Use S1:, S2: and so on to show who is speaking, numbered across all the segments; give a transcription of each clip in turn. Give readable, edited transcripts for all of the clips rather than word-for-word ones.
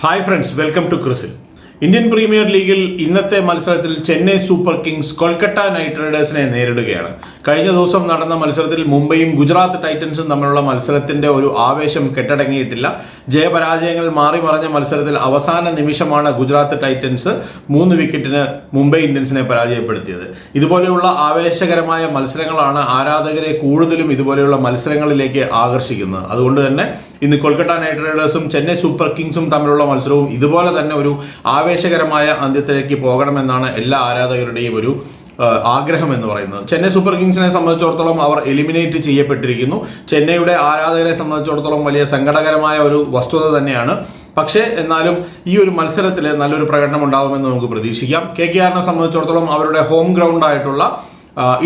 S1: Hi friends, welcome to CRISIL. Indian premier ലീഗിൽ ഇന്നത്തെ മത്സരത്തിൽ Chennai super kings Kolkata knight റൈഡേഴ്സിനെ നേരിടുകയാണ്. കഴിഞ്ഞ ദിവസം നടന്ന മത്സരത്തിൽ മുംബൈയും ഗുജറാത്ത് ടൈറ്റൻസും തമ്മിലുള്ള മത്സരത്തിന്റെ ഒരു ആവേശം കെട്ടടങ്ങിയിട്ടില്ല. ജയപരാജയങ്ങൾ മാറി മറിഞ്ഞ മത്സരത്തിൽ അവസാന നിമിഷമാണ് ഗുജറാത്ത് ടൈറ്റൻസ് 3 വിക്കറ്റിന് മുംബൈ ഇന്ത്യൻസിനെ പരാജയപ്പെടുത്തിയത്. ഇതുപോലെയുള്ള ആവേശകരമായ മത്സരങ്ങളാണ് ആരാധകരെ കൂടുതലും ഇതുപോലെയുള്ള മത്സരങ്ങളിലേക്ക് ആകർഷിക്കുന്നത്. അതുകൊണ്ട് തന്നെ ഇന്ന് കൊൽക്കത്ത നൈറ്റ് റൈഡേഴ്സും ചെന്നൈ സൂപ്പർ കിങ്സും തമ്മിലുള്ള മത്സരവും ഇതുപോലെ തന്നെ ഒരു ആവേശകരമായ അന്ത്യത്തിലേക്ക് പോകണമെന്നാണ് എല്ലാ ആരാധകരുടെയും ഒരു ആഗ്രഹം എന്ന് പറയുന്നത്. ചെന്നൈ സൂപ്പർ കിങ്സിനെ സംബന്ധിച്ചിടത്തോളം അവർ എലിമിനേറ്റ് ചെയ്യപ്പെട്ടിരിക്കുന്നു. ചെന്നൈയുടെ ആരാധകരെ സംബന്ധിച്ചിടത്തോളം വലിയ സങ്കടകരമായ ഒരു വസ്തുത തന്നെയാണ്. പക്ഷേ എന്നാലും ഈ ഒരു മത്സരത്തിൽ നല്ലൊരു പ്രകടനം ഉണ്ടാകുമെന്ന് നമുക്ക് പ്രതീക്ഷിക്കാം. KKRനെ സംബന്ധിച്ചിടത്തോളം അവരുടെ ഹോം ഗ്രൗണ്ട് ആയിട്ടുള്ള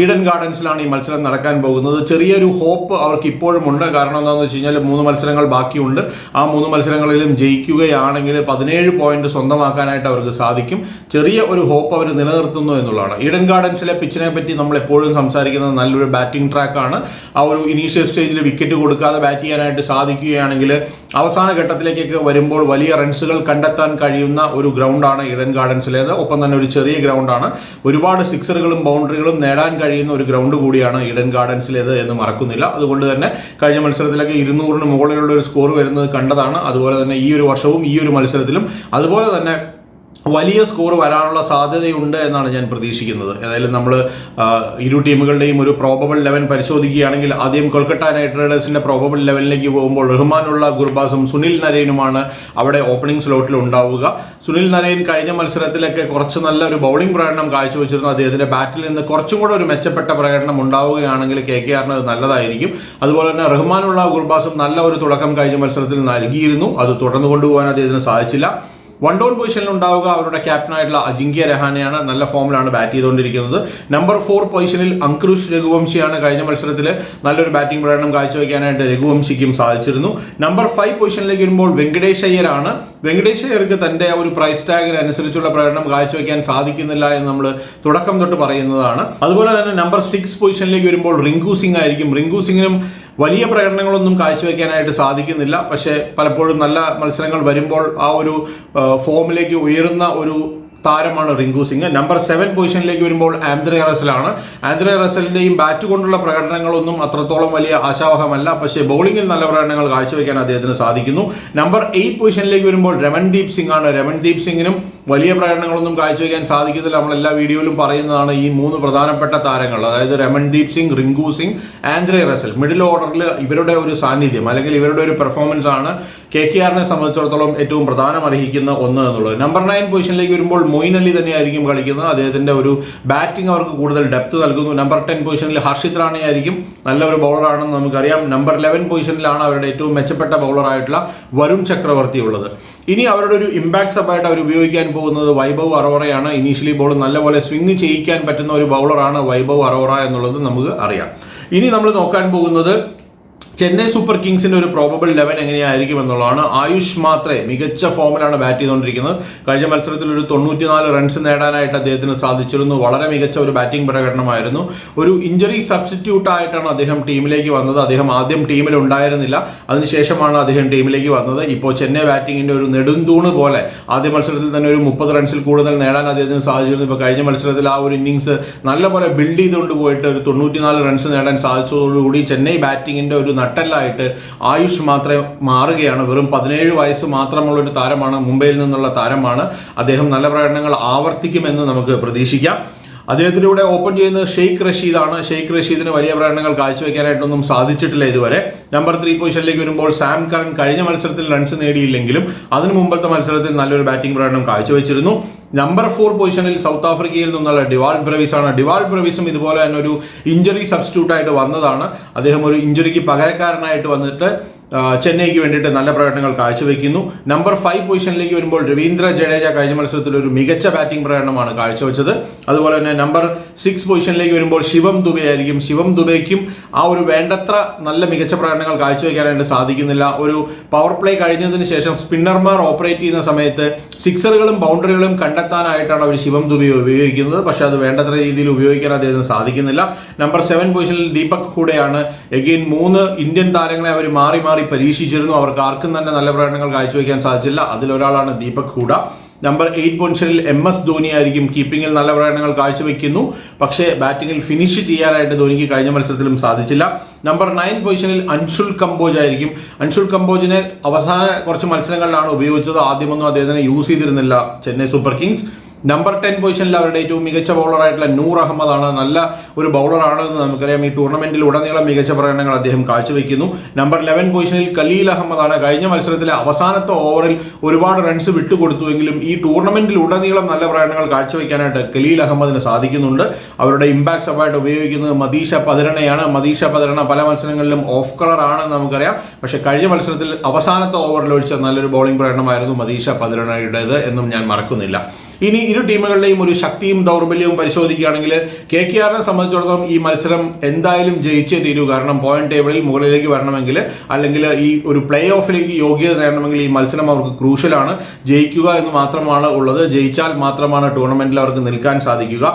S1: ഈഡൻ ഗാർഡൻസിലാണ് ഈ മത്സരം നടക്കാൻ പോകുന്നത്. ചെറിയൊരു ഹോപ്പ് അവർക്ക് ഇപ്പോഴും ഉണ്ട്. കാരണം എന്താണെന്ന് വെച്ച് കഴിഞ്ഞാൽ 3 മത്സരങ്ങൾ ബാക്കിയുണ്ട്. ആ 3 മത്സരങ്ങളിലും ജയിക്കുകയാണെങ്കിൽ 17 പോയിന്റ് സ്വന്തമാക്കാനായിട്ട് അവർക്ക് സാധിക്കും. ചെറിയ ഒരു ഹോപ്പ് അവർ നിലനിർത്തുന്നു എന്നുള്ളതാണ്. ഈഡൻ ഗാർഡൻസിലെ പിച്ചിനെ പറ്റി നമ്മൾ എപ്പോഴും സംസാരിക്കുന്നത് നല്ലൊരു ബാറ്റിംഗ് ട്രാക്കാണ്. ആ ഒരു ഇനീഷ്യൽ സ്റ്റേജിൽ വിക്കറ്റ് കൊടുക്കാതെ ബാറ്റ് ചെയ്യാനായിട്ട് സാധിക്കുകയാണെങ്കിൽ അവസാന ഘട്ടത്തിലേക്കൊക്കെ വരുമ്പോൾ വലിയ റൺസുകൾ കണ്ടെത്താൻ കഴിയുന്ന ഒരു ഗ്രൗണ്ടാണ് ഈഡൻ ഗാർഡൻസിലേത്. ഒപ്പം തന്നെ ഒരു ചെറിയ ഗ്രൗണ്ടാണ്. ഒരുപാട് സിക്സറുകളും ബൗണ്ടറികളും നേടാൻ കഴിയുന്ന ഒരു ഗ്രൗണ്ട് കൂടിയാണ് ഈഡൻ ഗാർഡൻസിലേത് എന്ന് മറക്കുന്നില്ല. അതുകൊണ്ട് തന്നെ കഴിഞ്ഞ മത്സരത്തിലൊക്കെ 200-ന് മുകളിലുള്ള ഒരു സ്കോർ വരുന്നത് കണ്ടതാണ്. അതുപോലെ തന്നെ ഈ ഒരു വർഷവും ഈ ഒരു മത്സരത്തിലും അതുപോലെ തന്നെ വലിയ സ്കോർ വരാനുള്ള സാധ്യതയുണ്ട് എന്നാണ് ഞാൻ പ്രതീക്ഷിക്കുന്നത്. ഏതായാലും നമ്മൾ ഇരു ടീമുകളുടെയും ഒരു പ്രോബബിൾ 11 പരിശോധിക്കുകയാണെങ്കിൽ ആദ്യം കൊൽക്കത്ത നൈറ്റ് റൈഡേഴ്സിന്റെ പ്രോബബിൾ 11ലേക്ക് പോകുമ്പോൾ റഹ്മാനുള്ള ഗുർബാസും സുനിൽ നരൈനുമാണ് അവിടെ ഓപ്പണിംഗ് സ്ലോട്ടിൽ ഉണ്ടാവുക. സുനിൽ നരൈൻ കഴിഞ്ഞ മത്സരത്തിലൊക്കെ കുറച്ച് നല്ല ഒരു ബൗളിംഗ് പ്രകടനം കാഴ്ചവെച്ചിരുന്നു. അദ്ദേഹത്തിന്റെ ബാറ്റിൽ നിന്ന് കുറച്ചും കൂടെ ഒരു മെച്ചപ്പെട്ട പ്രകടനം ഉണ്ടാവുകയാണെങ്കിൽ KKRന് നല്ലതായിരിക്കും. അതുപോലെ തന്നെ റഹ്മാനുള്ള ഗുർബാസും നല്ല ഒരു തുടക്കം കഴിഞ്ഞ മത്സരത്തിൽ നൽകിയിരുന്നു. അത് തുടർന്നു കൊണ്ടുപോകാൻ അദ്ദേഹത്തിന് സാധിച്ചില്ല. 1 ഡൗൺ പൊസിഷനിൽ ഉണ്ടാവുക അവരുടെ ക്യാപ്റ്റനായിട്ടുള്ള അജിങ്ക്യ രഹാനെയാണ്. നല്ല ഫോമിലാണ് ബാറ്റ് ചെയ്തുകൊണ്ടിരിക്കുന്നത്. നമ്പർ 4 പൊസിഷനിൽ അങ്കുഷ് രഘുവംശിയാണ്. കഴിഞ്ഞ മത്സരത്തിൽ നല്ലൊരു ബാറ്റിംഗ് പ്രകടനം കാഴ്ചവെക്കാനായിട്ട് രഘുവംശിക്കും സാധിച്ചിരുന്നു. നമ്പർ 5 പൊസിഷനിലേക്ക് വരുമ്പോൾ വെങ്കടേഷ് അയ്യരാണ്. വെങ്കടേഷ് അയ്യർക്ക് തന്റെ ഒരു പ്രൈസ് ടാഗിന് അനുസരിച്ചുള്ള പ്രകടനം കാഴ്ചവെക്കാൻ സാധിക്കുന്നില്ല എന്ന് നമ്മൾ തുടക്കം തൊട്ട് പറയുന്നതാണ്. അതുപോലെ തന്നെ നമ്പർ 6 പൊസിഷനിലേക്ക് വരുമ്പോൾ റിങ്കു സിംഗ് ആയിരിക്കും. റിങ്കു സിംഗിനും വലിയ പ്രകടനങ്ങളൊന്നും കാഴ്ചവെക്കാനായിട്ട് സാധിക്കുന്നില്ല. പക്ഷേ പലപ്പോഴും നല്ല മത്സരങ്ങൾ വരുമ്പോൾ ആ ഒരു ഫോമിലേക്ക് ഉയരുന്ന ഒരു താരമാണ് റിങ്കു സിംഗ്. നമ്പർ 7 പൊസിഷനിലേക്ക് വരുമ്പോൾ ആന്ദ്രെ റസലാണ്. ആന്ദ്രെ റസലിന്റെയും ബാറ്റ് കൊണ്ടുള്ള പ്രകടനങ്ങളൊന്നും അത്രത്തോളം വലിയ ആശാവഹമല്ല. പക്ഷേ ബൗളിംഗിൽ നല്ല പ്രകടനങ്ങൾ കാഴ്ചവെക്കാൻ അദ്ദേഹത്തിന് സാധിക്കുന്നു. നമ്പർ 8 പൊസിഷനിലേക്ക് വരുമ്പോൾ രമൺദീപ് സിംഗ് ആണ്. രമൺദീപ് സിംഗിനും വലിയ പ്രകടനങ്ങളൊന്നും കാഴ്ചവെക്കാൻ സാധിക്കുന്നില്ല. നമ്മൾ എല്ലാ വീഡിയോയിലും പറയുന്നതാണ് ഈ 3 പ്രധാനപ്പെട്ട താരങ്ങൾ, അതായത് Ramandeep Singh, Rinku Singh, Andre Russell. Middle ഓർഡറിൽ ഇവരുടെ ഒരു സാന്നിധ്യം അല്ലെങ്കിൽ ഇവരുടെ ഒരു പെർഫോമൻസ് ആണ് KKRനെ സംബന്ധിച്ചിടത്തോളം ഏറ്റവും പ്രധാനം അർഹിക്കുന്ന ഒന്ന് എന്നുള്ളത്. നമ്പർ 9 പൊസിഷനിലേക്ക് വരുമ്പോൾ മൊയിൻ അലി തന്നെയായിരിക്കും കളിക്കുന്നത്. അദ്ദേഹത്തിന്റെ ഒരു ബാറ്റിംഗ് അവർക്ക് കൂടുതൽ ഡെപ്ത് നൽകുന്നു. നമ്പർ 10 പൊസിഷനിൽ ഹർഷിത് റാണ ആയിരിക്കും. നല്ല ഒരു ബൗളറാണെന്ന് നമുക്കറിയാം. നമ്പർ 11 പൊസിഷനിലാണ് അവരുടെ ഏറ്റവും മെച്ചപ്പെട്ട ബൗളറായിട്ടുള്ള വരുൺ ചക്രവർത്തി ഉള്ളത്. ഇനി അവരുടെ ഒരു ഇമ്പാക്ട് സബായിട്ട് അവർ ഉപയോഗിക്കാൻ പോകുന്നത് വൈഭവ് അറോറയാണ്. ഇനീഷ്യലി ബോൾ നല്ലപോലെ സ്വിംഗ് ചെയ്യിക്കാൻ പറ്റുന്ന ഒരു ബൗളറാണ് വൈഭവ് അറോറ എന്നുള്ളത് നമുക്ക് അറിയാം. ഇനി നമ്മൾ നോക്കാൻ പോകുന്നത് ചെന്നൈ സൂപ്പർ കിങ്സിന്റെ ഒരു പ്രോബബിൾ 11 എങ്ങനെയായിരിക്കും എന്നുള്ളതാണ്. ആയുഷ് മാത്രേ മികച്ച ഫോമിലാണ് ബാറ്റ് ചെയ്തുകൊണ്ടിരിക്കുന്നത്. കഴിഞ്ഞ മത്സരത്തിൽ ഒരു 94 റൺസ് നേടാനായിട്ട് അദ്ദേഹത്തിന് സാധിച്ചിരുന്നു. വളരെ മികച്ച ഒരു ബാറ്റിംഗ് പ്രകടനമായിരുന്നു. ഒരു ഇഞ്ചറി സബ്സ്റ്റിറ്റ്യൂട്ട് ആയിട്ടാണ് അദ്ദേഹം ടീമിലേക്ക് വന്നത്. അദ്ദേഹം ആദ്യം ടീമിൽ ഉണ്ടായിരുന്നില്ല. അതിനുശേഷമാണ് അദ്ദേഹം ടീമിലേക്ക് വന്നത്. ഇപ്പോൾ ചെന്നൈ ബാറ്റിംഗിന്റെ ഒരു നെടുന്തൂണ് പോലെ ആദ്യ മത്സരത്തിൽ തന്നെ ഒരു 30 റൺസിൽ കൂടുതൽ നേടാൻ അദ്ദേഹത്തിന് സാധിച്ചിരുന്നു. ഇപ്പോൾ കഴിഞ്ഞ മത്സരത്തിൽ ആ ഒരു ഇന്നിങ്സ് നല്ലപോലെ ബിൽഡ് ചെയ്തുകൊണ്ട് പോയിട്ട് ഒരു 94 റൺസ് നേടാൻ സാധിച്ചതോടുകൂടി ചെന്നൈ ബാറ്റിംഗിന്റെ ഒരു നട്ടലായിട്ട് ആയുഷ് മാത്രമേ മാറുകയാണ്. വെറും 17 വയസ്സ് മാത്രമുള്ള ഒരു താരമാണ്. മുംബൈയിൽ നിന്നുള്ള താരമാണ്. അദ്ദേഹം നല്ല പ്രകടനങ്ങൾ ആവർത്തിക്കുമെന്ന് നമുക്ക് പ്രതീക്ഷിക്കാം. അദ്ദേഹത്തിലൂടെ ഓപ്പൺ ചെയ്യുന്നത് ഷെയ്ഖ് റഷീദാണ്. ഷെയ്ഖ് റഷീദിന് വലിയ പ്രകടനങ്ങൾ കാഴ്ചവെക്കാനായിട്ടൊന്നും സാധിച്ചിട്ടില്ല ഇതുവരെ. നമ്പർ 3 പൊസിഷനിലേക്ക് വരുമ്പോൾ സാം കറൻ കഴിഞ്ഞ മത്സരത്തിൽ റൺസ് നേടിയില്ലെങ്കിലും അതിനു മുമ്പത്തെ മത്സരത്തിൽ നല്ലൊരു ബാറ്റിംഗ് പ്രകടനം കാഴ്ചവെച്ചിരുന്നു. നമ്പർ 4 പൊസിഷനിൽ സൗത്ത് ആഫ്രിക്കയിൽ നിന്നുള്ള ഡിവാൾ ബ്രവിസ് ആണ്. ഡിവാൾ ബ്രവിസും ഇതുപോലെ തന്നെ ഒരു ഇഞ്ചറി സബ്സ്റ്റിറ്റ്യൂട്ട് ആയിട്ട് വന്നതാണ്. അദ്ദേഹം ഒരു ഇഞ്ചറിക്ക് പകരക്കാരനായിട്ട് വന്നിട്ട് ചെന്നൈക്ക് വേണ്ടിയിട്ട് നല്ല പ്രകടനങ്ങൾ കാഴ്ചവെക്കുന്നു. നമ്പർ 5 പൊസിഷനിലേക്ക് വരുമ്പോൾ രവീന്ദ്ര ജഡേജ കഴിഞ്ഞ മത്സരത്തിൽ ഒരു മികച്ച ബാറ്റിംഗ് പ്രകടനമാണ് കാഴ്ചവെച്ചത്. അതുപോലെ തന്നെ നമ്പർ 6 പൊസിഷനിലേക്ക് വരുമ്പോൾ ശിവം ദുബെ ആയിരിക്കും. ശിവം ദുബെയ്ക്കും ആ ഒരു വേണ്ടത്ര നല്ല മികച്ച പ്രകടനങ്ങൾ കാഴ്ചവെക്കാനായിട്ട് സാധിക്കുന്നില്ല. ഒരു പവർ പ്ലേ കഴിഞ്ഞതിന് ശേഷം സ്പിന്നർമാർ ഓപ്പറേറ്റ് ചെയ്യുന്ന സമയത്ത് സിക്സറുകളും ബൗണ്ടറികളും കണ്ടെത്താനായിട്ടാണ് അവർ ശിവം ദുബെ ഉപയോഗിക്കുന്നത്. പക്ഷെ അത് വേണ്ടത്ര രീതിയിൽ ഉപയോഗിക്കാൻ അദ്ദേഹത്തിന് സാധിക്കുന്നില്ല. നമ്പർ 7 പൊസിഷനിൽ ദീപക് ഹൂഡയാണ്. എഗെയിൻ 3 ഇന്ത്യൻ താരങ്ങളെ അവർ മാറി മാറി പരീക്ഷിച്ചിരുന്നു. അവർക്ക് ആർക്കും തന്നെ നല്ല പ്രകടനങ്ങൾ കാഴ്ചവെക്കാൻ സാധിച്ചില്ല. അതിലൊരാളാണ് ദീപക് ഹൂഡ. നമ്പർ 8 പൊസിഷനിൽ MS ധോനി ആയിരിക്കും. കീപ്പിംഗിൽ നല്ല പ്രകടനങ്ങൾ കാഴ്ചവെക്കുന്നു, പക്ഷേ ബാറ്റിംഗിൽ ഫിനിഷ് ചെയ്യാനായിട്ട് ധോനിക്ക് കഴിഞ്ഞ മത്സരത്തിലും സാധിച്ചില്ല. നമ്പർ 9 പൊസിഷനിൽ അൻഷുൽ കംബോജ് ആയിരിക്കും. അൻഷുൽ കംബോജിനെ അവസാന കുറച്ച് മത്സരങ്ങളിലാണ് ഉപയോഗിച്ചത്. ആദ്യമൊന്നും അദ്ദേഹത്തിനെ യൂസ് ചെയ്തിരുന്നില്ല ചെന്നൈ സൂപ്പർ കിങ്സ്. നമ്പർ 10 പൊസിഷനിൽ അവരുടെ ഏറ്റവും മികച്ച ബൗളറായിട്ടുള്ള നൂർ അഹമ്മദാണ്. നല്ല ഒരു ബൗളറാണെന്ന് നമുക്കറിയാം. ഈ ടൂർണമെന്റിൽ ഉടനീളം മികച്ച പ്രകടനങ്ങൾ അദ്ദേഹം കാഴ്ചവെക്കുന്നു. നമ്പർ 11 പൊസിഷനിൽ ഖലീൽ അഹമ്മദാണ്. കഴിഞ്ഞ മത്സരത്തിലെ അവസാനത്തെ ഓവറിൽ ഒരുപാട് റൺസ് വിട്ടുകൊടുത്തുവെങ്കിലും ഈ ടൂർണമെന്റിൽ ഉടനീളം നല്ല പ്രകടനങ്ങൾ കാഴ്ചവെക്കാനായിട്ട് ഖലീൽ അഹമ്മദിന് സാധിക്കുന്നുണ്ട്. അവരുടെ ഇമ്പാക്ട് സബായിട്ട് ഉപയോഗിക്കുന്നത് മദീഷ പതിരണയാണ്. മദീഷ പതിരണ പല മത്സരങ്ങളിലും ഓഫ് കളർ ആണെന്ന് നമുക്കറിയാം. പക്ഷേ കഴിഞ്ഞ മത്സരത്തിൽ അവസാനത്തെ ഓവറിൽ ഒഴിച്ച നല്ലൊരു ബോളിംഗ് പ്രകടനമായിരുന്നു മദീഷ പതിരണയുടേത് എന്നും ഞാൻ മറക്കുന്നില്ല. ഇനി ഇരു ടീമുകളുടെയും ഒരു ശക്തിയും ദൗർബല്യവും പരിശോധിക്കുകയാണെങ്കിൽ KKRനെ സംബന്ധിച്ചിടത്തോളം ഈ മത്സരം എന്തായാലും ജയിച്ചേ തീരൂ. കാരണം പോയിന്റ് ടേബിളിൽ മുകളിലേക്ക് വരണമെങ്കിൽ അല്ലെങ്കിൽ ഈ ഒരു പ്ലേ ഓഫിലേക്ക് യോഗ്യത നേടണമെങ്കിൽ ഈ മത്സരം അവർക്ക് ക്രൂഷ്യലാണ്. ജയിക്കുക എന്ന് മാത്രമാണ് ഉള്ളത്. ജയിച്ചാൽ മാത്രമാണ് ടൂർണമെന്റിൽ അവർക്ക് നിൽക്കാൻ സാധിക്കുക.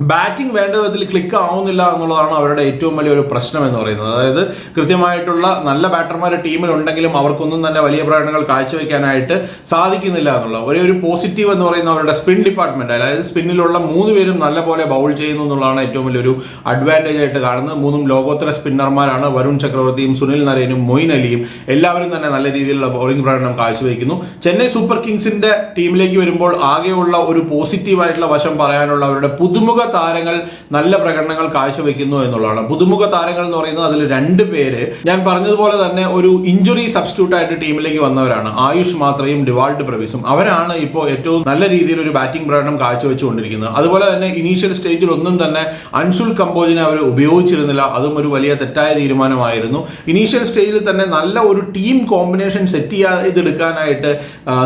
S1: ബാറ്റിംഗ് വേണ്ട വിധത്തിൽ ക്ലിക്ക് ആവുന്നില്ല എന്നുള്ളതാണ് അവരുടെ ഏറ്റവും വലിയൊരു പ്രശ്നം എന്ന് പറയുന്നത്. അതായത് കൃത്യമായിട്ടുള്ള നല്ല ബാറ്റർമാർ ടീമിലുണ്ടെങ്കിലും അവർക്കൊന്നും തന്നെ വലിയ പ്രകടനങ്ങൾ കാഴ്ചവെക്കാനായിട്ട് സാധിക്കുന്നില്ല എന്നുള്ള ഒരു പോസിറ്റീവ് എന്ന് പറയുന്ന അവരുടെ സ്പിൻ ഡിപ്പാർട്ട്മെന്റ്. അതായത് സ്പിന്നിലുള്ള 3 പേരും നല്ല പോലെ ബൗൾ ചെയ്യുന്നു എന്നുള്ളതാണ് ഏറ്റവും വലിയൊരു അഡ്വാൻറ്റേജ് ആയിട്ട് കാണുന്നത്. 3 ലോകോത്തര സ്പിന്നർമാരാണ്. വരുൺ ചക്രവർത്തിയും സുനിൽ നരേനും മൊയിൻ അലിയും എല്ലാവരും തന്നെ നല്ല രീതിയിലുള്ള ബൗളിംഗ് പ്രകടനം കാഴ്ചവെക്കുന്നു. ചെന്നൈ സൂപ്പർ കിങ്സിന്റെ ടീമിലേക്ക് വരുമ്പോൾ ആകെയുള്ള ഒരു പോസിറ്റീവായിട്ടുള്ള വശം പറയാനുള്ള അവരുടെ പുതുമുഖ താരങ്ങൾ നല്ല പ്രകടനങ്ങൾ കാഴ്ചവെക്കുന്നു എന്നുള്ളതാണ്. പുതുമുഖ താരങ്ങൾ എന്ന് പറയുന്നത് അതിൽ 2 പേര് ഞാൻ പറഞ്ഞതുപോലെ തന്നെ ഒരു ഇഞ്ചുറി സബ്സ്റ്റിറ്റ്യൂട്ട് ആയിട്ട് ടീമിലേക്ക് വന്നവരാണ്. ആയുഷ് മാത്രയും ഡിവാൾഡ് പ്രവിസും. അവരാണ് ഇപ്പോൾ ഏറ്റവും നല്ല രീതിയിൽ ഒരു ബാറ്റിംഗ് പ്രകടനം കാഴ്ചവെച്ചുകൊണ്ടിരിക്കുന്നത്. അതുപോലെ തന്നെ ഇനീഷ്യൽ സ്റ്റേജിൽ ഒന്നും തന്നെ അൻഷുൽ കംബോജിനെ അവർ ഉപയോഗിച്ചിരുന്നില്ല. അതും ഒരു വലിയ തെറ്റായ തീരുമാനമായിരുന്നു. ഇനീഷ്യൽ സ്റ്റേജിൽ തന്നെ നല്ല ഒരു ടീം കോമ്പിനേഷൻ സെറ്റ് ചെയ്തെടുക്കാനായിട്ട്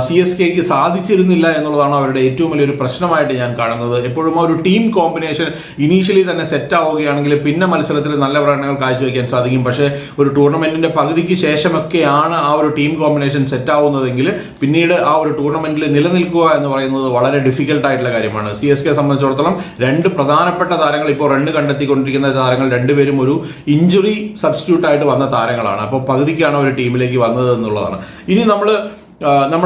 S1: CSKക്ക് സാധിച്ചിരുന്നില്ല എന്നുള്ളതാണ് അവരുടെ ഏറ്റവും വലിയൊരു പ്രശ്നമായിട്ട് ഞാൻ കാണുന്നത്. എപ്പോഴും ഒരു ടീം കോമ്പിനേഷൻ ഇനീഷ്യലി തന്നെ സെറ്റ് ആവുകയാണെങ്കിൽ പിന്നെ മത്സരത്തിൽ നല്ല പ്രകടനങ്ങൾ കാഴ്ചവെക്കാൻ സാധിക്കും. പക്ഷേ ഒരു ടൂർണമെന്റിന്റെ പകുതിക്ക് ശേഷമൊക്കെയാണ് ആ ഒരു ടീം കോമ്പിനേഷൻ സെറ്റ് ആവുന്നതെങ്കിൽ പിന്നീട് ആ ഒരു ടൂർണമെന്റിൽ നിലനിൽക്കുക എന്ന് പറയുന്നത് വളരെ ഡിഫിക്കൽട്ട് ആയിട്ടുള്ള കാര്യമാണ്. CSK സംബന്ധിച്ചിടത്തോളം 2 പ്രധാനപ്പെട്ട താരങ്ങൾ ഇപ്പോൾ റണ്ണ് കണ്ടെത്തിക്കൊണ്ടിരിക്കുന്ന താരങ്ങൾ 2 പേരും ഒരു ഇഞ്ചുറി സബ്സ്റ്റിറ്റ്യൂട്ട് ആയിട്ട് വന്ന താരങ്ങളാണ്. അപ്പോൾ പകുതിക്കാണ് ഒരു ടീമിലേക്ക് വന്നത് എന്നുള്ളതാണ്. ഇനി നമ്മുടെ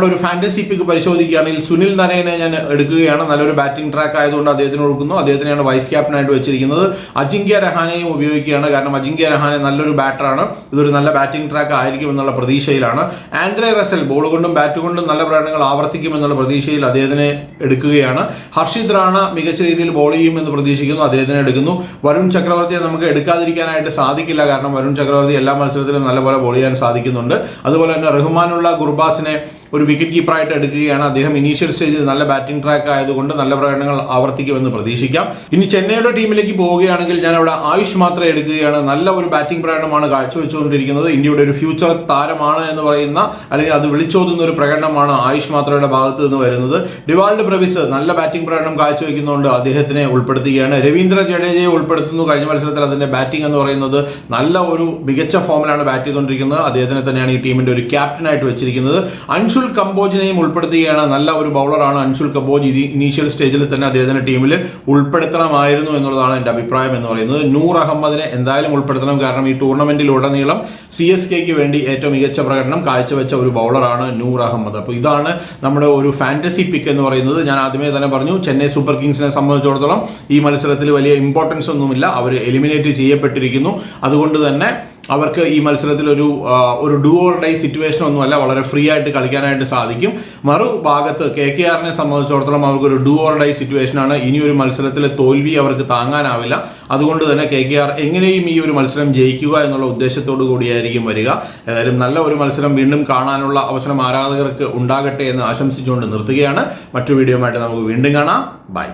S1: ഒരു ഫാന്റസി പിക്ക് പരിശോധിക്കുകയാണെങ്കിൽ സുനിൽ നരേനെ ഞാൻ എടുക്കുകയാണ്. നല്ലൊരു ബാറ്റിംഗ് ട്രാക്ക് ആയതുകൊണ്ട് അദ്ദേഹത്തിന് കൊടുക്കുന്നു. അദ്ദേഹത്തിനെയാണ് വൈസ് ക്യാപ്റ്റനായിട്ട് വെച്ചിരിക്കുന്നത്. അജിങ്ക്യ രഹാനെയും ഉപയോഗിക്കുകയാണ്. കാരണം അജിങ്ക്യ രഹാനെ നല്ലൊരു ബാറ്ററാണ്. ഇതൊരു നല്ല ബാറ്റിംഗ് ട്രാക്ക് ആയിരിക്കും എന്നുള്ള പ്രതീക്ഷയിലാണ്. ആൻഡ്രെ റസൽ ബോൾ കൊണ്ടും ബാറ്റ് കൊണ്ടും നല്ല പ്രകടനങ്ങൾ ആവർത്തിക്കും എന്നുള്ള പ്രതീക്ഷയിൽ അദ്ദേഹത്തിനെ എടുക്കുകയാണ്. ഹർഷിത് റാണ മികച്ച രീതിയിൽ ബോൾ ചെയ്യും എന്ന് പ്രതീക്ഷിക്കുന്നു. അദ്ദേഹത്തിനെ എടുക്കുന്നു. വരുൺ ചക്രവർത്തിയെ നമുക്ക് എടുക്കാതിരിക്കാനായിട്ട് സാധിക്കില്ല. കാരണം വരുൺ ചക്രവർത്തി എല്ലാ മത്സരത്തിലും നല്ലപോലെ ബോൾ ചെയ്യാൻ സാധിക്കുന്നുണ്ട്. അതുപോലെ തന്നെ റഹ്മാനുള്ള ഗുർബാസിനെ ഒരു വിക്കറ്റ് കീപ്പറായിട്ട് എടുക്കുകയാണ്. അദ്ദേഹം ഇനീഷ്യൽ സ്റ്റേജിൽ നല്ല ബാറ്റിംഗ് ട്രാക്ക് ആയതുകൊണ്ട് നല്ല പ്രകടനങ്ങൾ ആവർത്തിക്കുമെന്ന് പ്രതീക്ഷിക്കാം. ഇനി ചെന്നൈയുടെ ടീമിലേക്ക് പോവുകയാണെങ്കിൽ ഞാൻ അവിടെ ആയുഷ് മാത്രമേ എടുക്കുകയാണ്. നല്ല ഒരു ബാറ്റിംഗ് പ്രകടനമാണ് കാഴ്ചവെച്ചുകൊണ്ടിരിക്കുന്നത്. ഇന്ത്യയുടെ ഒരു ഫ്യൂച്ചർ താരമാണ് എന്ന് പറയുന്ന അല്ലെങ്കിൽ അത് വിളിച്ചോതുന്ന ഒരു പ്രകടനമാണ് ആയുഷ് മാത്രയുടെ ഭാഗത്ത് നിന്ന് വരുന്നത്. ഡിവാൾഡ് പ്രവിസ് നല്ല ബാറ്റിംഗ് പ്രകടനം കാഴ്ചവെക്കുന്നതുകൊണ്ട് അദ്ദേഹത്തിനെ ഉൾപ്പെടുത്തുകയാണ്. രവീന്ദ്ര ജഡേജയെ ഉൾപ്പെടുത്തുന്നു. കഴിഞ്ഞ മത്സരത്തിൽ അതിന്റെ ബാറ്റിംഗ് എന്ന് പറയുന്നത് നല്ല ഒരു മികച്ച ഫോമിലാണ് ബാറ്റ് ചെയ്തുകൊണ്ടിരിക്കുന്നത്. അദ്ദേഹത്തിനെ തന്നെയാണ് ഈ ടീമിന്റെ ഒരു ക്യാപ്റ്റനായിട്ട് വെച്ചിരിക്കുന്നത്. അൻഷുൽ കംബോജിനെയും ഉൾപ്പെടുത്തുകയാണ്. നല്ല ഒരു ബൗളറാണ് അൻഷുൽ കംബോജ്. ഇനീഷ്യൽ സ്റ്റേജിൽ തന്നെ അദ്ദേഹത്തിന്റെ ടീമിൽ ഉൾപ്പെടുത്തണമായിരുന്നു എന്നുള്ളതാണ് എൻ്റെ അഭിപ്രായം എന്ന് പറയുന്നത്. നൂർ അഹമ്മദിനെ എന്തായാലും ഉൾപ്പെടുത്തണം. കാരണം ഈ ടൂർണമെന്റിലുടനീളം CSKക്ക് വേണ്ടി ഏറ്റവും മികച്ച പ്രകടനം കാഴ്ചവെച്ച ഒരു ബൗളറാണ് നൂർ അഹമ്മദ്. അപ്പോൾ ഇതാണ് നമ്മുടെ ഒരു ഫാന്റസി പിക്ക് എന്ന് പറയുന്നത്. ഞാൻ ആദ്യമേ തന്നെ പറഞ്ഞു, ചെന്നൈ സൂപ്പർ കിങ്സിനെ സംബന്ധിച്ചിടത്തോളം ഈ മത്സരത്തിൽ വലിയ ഇമ്പോർട്ടൻസ് ഒന്നുമില്ല. അവർ എലിമിനേറ്റ് ചെയ്യപ്പെട്ടിരിക്കുന്നു. അതുകൊണ്ട് തന്നെ അവർക്ക് ഈ മത്സരത്തിൽ ഒരു ഡു ഓർ ഡൈ സിറ്റുവേഷൻ ഒന്നുമല്ല. വളരെ ഫ്രീ ആയിട്ട് കളിക്കാനായിട്ട് സാധിക്കും. മറുഭാഗത്ത് KKRനെ സംബന്ധിച്ചിടത്തോളം അവർക്കൊരു ഡു ഓർ ഡൈ സിറ്റുവേഷനാണ്. ഇനി ഒരു മത്സരത്തിലെ തോൽവി അവർക്ക് താങ്ങാനാവില്ല. അതുകൊണ്ട് തന്നെ KKR എങ്ങനെയും ഈ ഒരു മത്സരം ജയിക്കുക എന്നുള്ള ഉദ്ദേശത്തോടു കൂടിയായിരിക്കും വരിക. ഏതായാലും നല്ല ഒരു മത്സരം വീണ്ടും കാണാനുള്ള അവസരം ആരാധകർക്ക് ഉണ്ടാകട്ടെ എന്ന് ആശംസിച്ചുകൊണ്ട് നിർത്തുകയാണ്. മറ്റു വീഡിയോയുമായിട്ട് നമുക്ക് വീണ്ടും കാണാം. ബൈ.